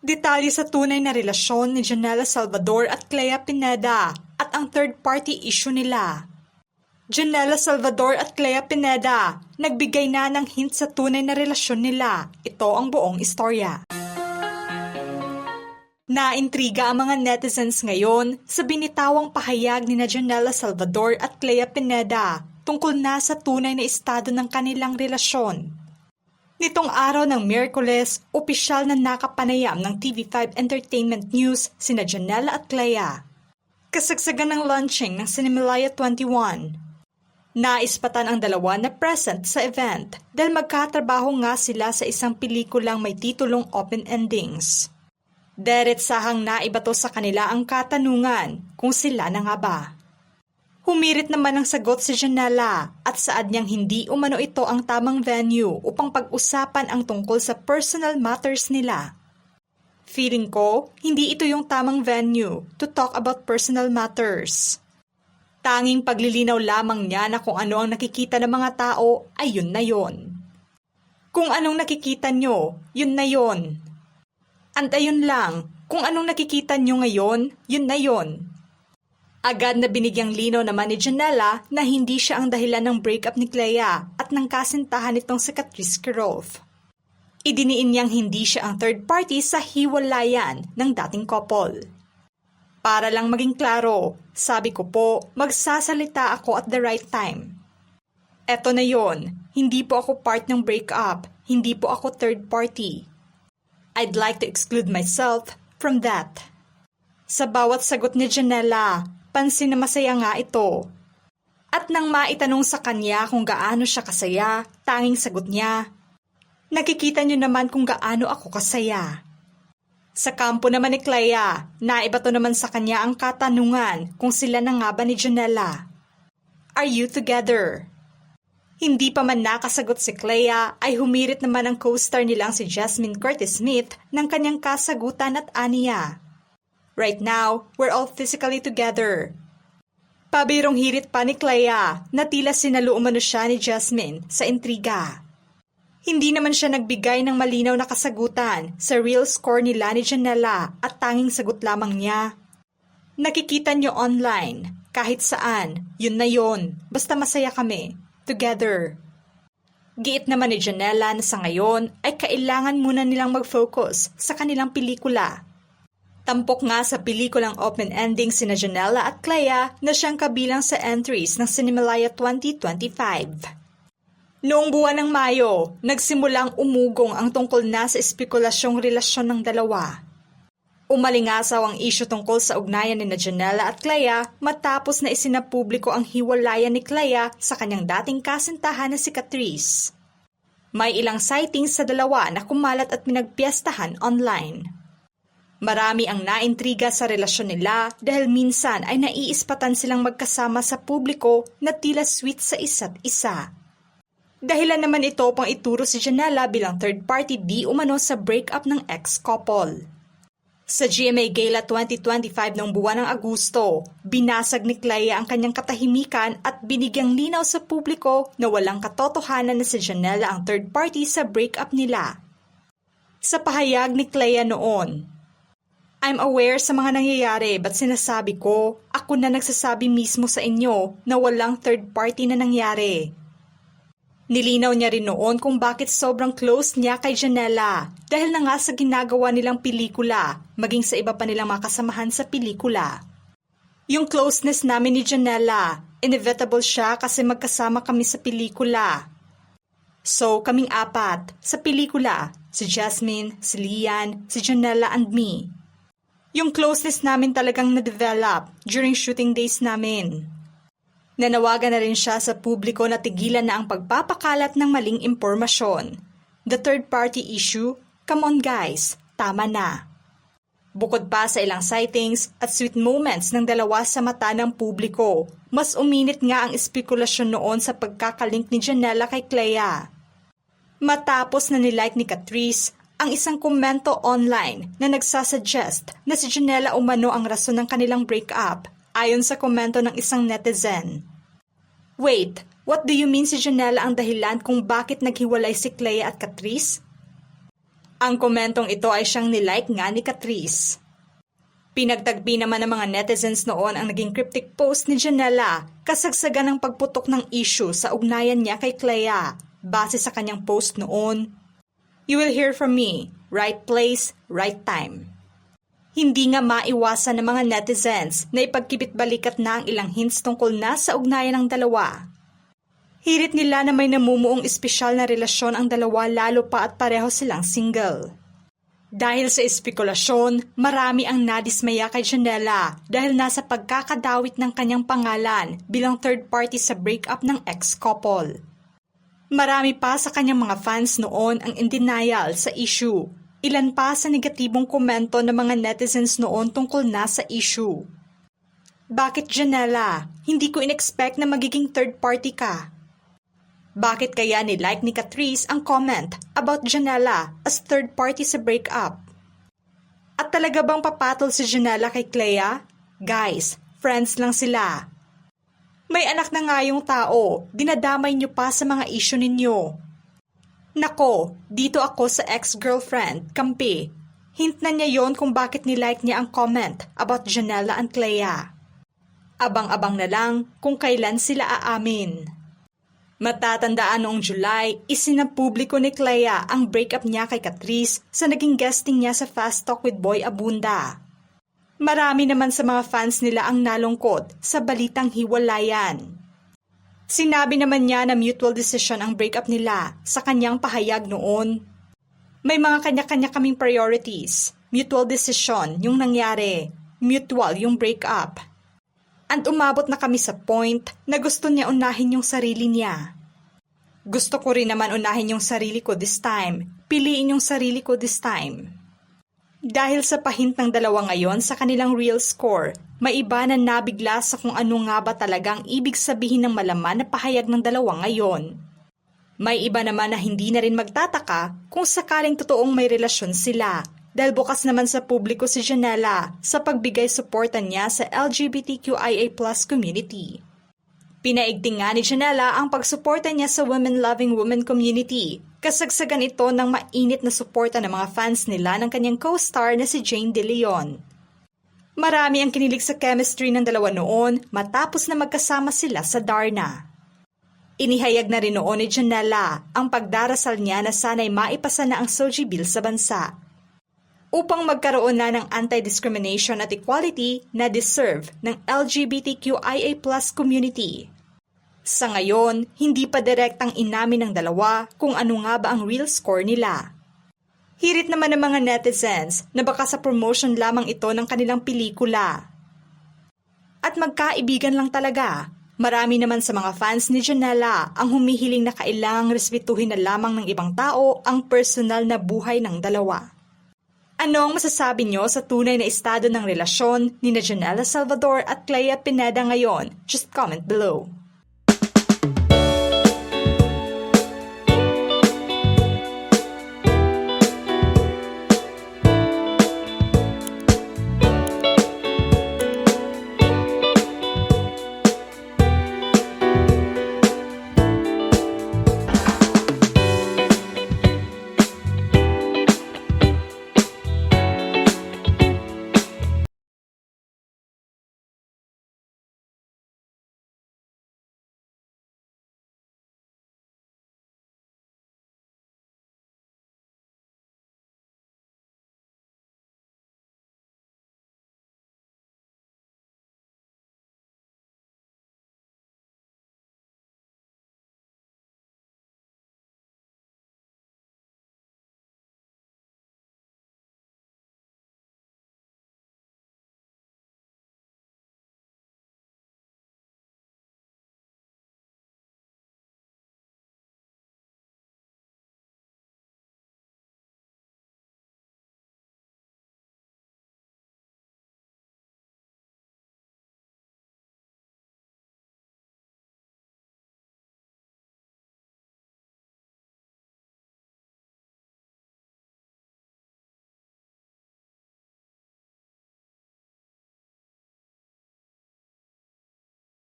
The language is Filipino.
Detalye sa tunay na relasyon ni Janela Salvador at Clea Pineda at ang third-party issue nila. Janela Salvador at Clea Pineda, nagbigay na ng hint sa tunay na relasyon nila. Ito ang buong istorya. Naintriga ang mga netizens ngayon sa binitawang pahayag ni Janela Salvador at Clea Pineda tungkol na sa tunay na estado ng kanilang relasyon. Nitong araw ng Miyerkules, opisyal na nakapanayam ng TV5 Entertainment News sina Janela at Clea. Kasagsagan ng launching ng Cinemalaya 21. Naispatan ang dalawa na present sa event dahil magkatrabaho nga sila sa isang pelikulang may titulong Open Endings. Diretsahang naibato sa kanila ang katanungan kung sila na nga ba. Humirit naman ang sagot si Janela at saad niyang hindi umano ito ang tamang venue upang pag-usapan ang tungkol sa personal matters nila. Feeling ko, hindi ito yung tamang venue to talk about personal matters. Tanging paglilinaw lamang niya na kung ano ang nakikita ng mga tao ay yun na yun. Kung anong nakikita nyo, yun na yun. And ayun lang, kung anong nakikita nyo ngayon, yun na yun. Agad na binigyang linaw naman ni Janela na hindi siya ang dahilan ng breakup ni Clea at ng kasintahan nitong si Catrice Kirov. Idiniin niyang hindi siya ang third party sa hiwalayan ng dating couple. Para lang maging klaro, sabi ko po, magsasalita ako at the right time. Eto na yon, hindi po ako part ng breakup, hindi po ako third party. I'd like to exclude myself from that. Sa bawat sagot ni Janela, pansin na masaya nga ito. At nang maitanong sa kanya kung gaano siya kasaya, tanging sagot niya, nakikita niyo naman kung gaano ako kasaya. Sa kampo naman ni Clea, naibato naman sa kanya ang katanungan kung sila na nga ba ni Janela. Are you together? Hindi pa man nakasagot si Clea ay humirit naman ang co-star nilang si Jasmine Curtis Smith ng kanyang kasagutan at aniya. Right now, we're all physically together. Pabirong hirit pa ni Clea na tila sinalo umano siya ni Jasmine sa intriga. Hindi naman siya nagbigay ng malinaw na kasagutan sa real score nila ni Janela at tanging sagot lamang niya. Nakikita niyo online, kahit saan, yun na yun, basta masaya kami, together. Giit naman ni Janela na sa ngayon ay kailangan muna nilang mag-focus sa kanilang pelikula. Tampok nga sa pelikulang Open Ending sina Janela at Clea na siyang kabilang sa entries ng Cinemalaya 2025. Noong buwan ng Mayo, nagsimulang umugong ang tungkol na sa espekulasyong relasyon ng dalawa. Umalingasaw ang isyu tungkol sa ugnayan ni Janela at Clea matapos na isinapubliko ang hiwalayan ni Clea sa kanyang dating kasintahan na si Catrice. May ilang sightings sa dalawa na kumalat at pinagpiestahan online. Marami ang naintriga sa relasyon nila dahil minsan ay naiispatan silang magkasama sa publiko na tila sweet sa isa't isa. Dahilan naman ito pang ituro si Janela bilang third party di umano sa breakup ng ex-couple. Sa GMA Gala 2025 noong buwan ng Agosto, binasag ni Clea ang kanyang katahimikan at binigyang linaw sa publiko na walang katotohanan na si Janela ang third party sa breakup nila. Sa pahayag ni Clea noon, I'm aware sa mga nangyayari but sinasabi ko, ako na nagsasabi mismo sa inyo na walang third party na nangyari. Nilinaw niya rin noon kung bakit sobrang close niya kay Janela dahil na nga sa ginagawa nilang pelikula, maging sa iba pa nilang makasamahan sa pelikula. Yung closeness namin ni Janela, inevitable siya kasi magkasama kami sa pelikula. So, kaming apat sa pelikula, si Jasmine, si Lian, si Janela and me. Yung closeness namin talagang na-develop during shooting days namin. Nanawagan na rin siya sa publiko na tigilan na ang pagpapakalat ng maling impormasyon. The third-party issue, come on guys, tama na. Bukod pa sa ilang sightings at sweet moments ng dalawa sa mata ng publiko, mas uminit nga ang espekulasyon noon sa pagkakalink ni Janela kay Clea. Matapos na nilike ni Catrice ang isang komento online na nagsasuggest na si Janela umano ang rason ng kanilang breakup ayon sa komento ng isang netizen. Wait, what do you mean si Janela ang dahilan kung bakit naghiwalay si Clea at Catrice? Ang komentong ito ay siyang nilike nga ni Catrice. Pinagtagpi naman ng mga netizens noon ang naging cryptic post ni Janela kasagsagan ng pagputok ng issue sa ugnayan niya kay Clea base sa kanyang post noon. You will hear from me, right place, right time. Hindi nga maiwasan ng mga netizens na ipagkibit-balikat na ang ilang hints tungkol na sa ugnayan ng dalawa. Hirit nila na may namumuong espesyal na relasyon ang dalawa lalo pa at pareho silang single. Dahil sa espekulasyon, marami ang nadismaya kay Janela dahil nasa pagkakadawit ng kanyang pangalan bilang third party sa breakup ng ex-couple. Marami pa sa kanyang mga fans noon ang in denial sa issue. Ilan pa sa negatibong komento ng mga netizens noon tungkol na sa issue. Bakit Janela? Hindi ko in-expect na magiging third party ka. Bakit kaya ni-like ni Catrice ang comment about Janela as third party sa breakup? At talaga bang papatol si Janela kay Clea? Guys, friends lang sila. May anak na nga yung tao, dinadamay niyo pa sa mga issue ninyo. Nako, dito ako sa ex-girlfriend, kampi. Hint na niya yon kung bakit ni-like niya ang comment about Janela and Clea. Abang-abang na lang kung kailan sila aamin. Matatandaan noong July, isinapubliko ni Clea ang breakup niya kay Catrice sa naging guesting niya sa Fast Talk with Boy Abunda. Marami naman sa mga fans nila ang nalungkot sa balitang hiwalayan. Sinabi naman niya na mutual decision ang breakup nila sa kanyang pahayag noon. May mga kanya-kanya kaming priorities. Mutual decision yung nangyari. Mutual yung breakup. And umabot na kami sa point na gusto niya unahin yung sarili niya. Gusto ko rin naman unahin yung sarili ko this time. Piliin yung sarili ko this time. Dahil sa pahint ng dalawa ngayon sa kanilang real score, may iba na nabigla sa kung ano nga ba talagang ibig sabihin ng malaman na pahayag ng dalawa ngayon. May iba naman na hindi na rin magtataka kung sakaling totoong may relasyon sila. Dahil bukas naman sa publiko si Janela sa pagbigay suporta niya sa LGBTQIA+ community. Pinaigting nga ni Janela ang pagsuporta niya sa women-loving women community. Kasagsagan ito ng mainit na suporta ng mga fans nila ng kanyang co-star na si Jane De Leon. Marami ang kinilig sa chemistry ng dalawa noon matapos na magkasama sila sa Darna. Inihayag na rin noon ni Janela ang pagdarasal niya na sana'y maipasa na ang SOGI bill sa bansa. Upang magkaroon na ng anti-discrimination at equality na deserve ng LGBTQIA+ community. Sa ngayon, hindi pa direktang inamin ng dalawa kung ano nga ba ang real score nila. Hirit naman ng mga netizens na baka sa promotion lamang ito ng kanilang pelikula. At magkaibigan lang talaga. Marami naman sa mga fans ni Janela ang humihiling na kailangang respetuhin na lamang ng ibang tao ang personal na buhay ng dalawa. Ano ang masasabi niyo sa tunay na estado ng relasyon ni Janela Salvador at Clea Pineda ngayon? Just comment below.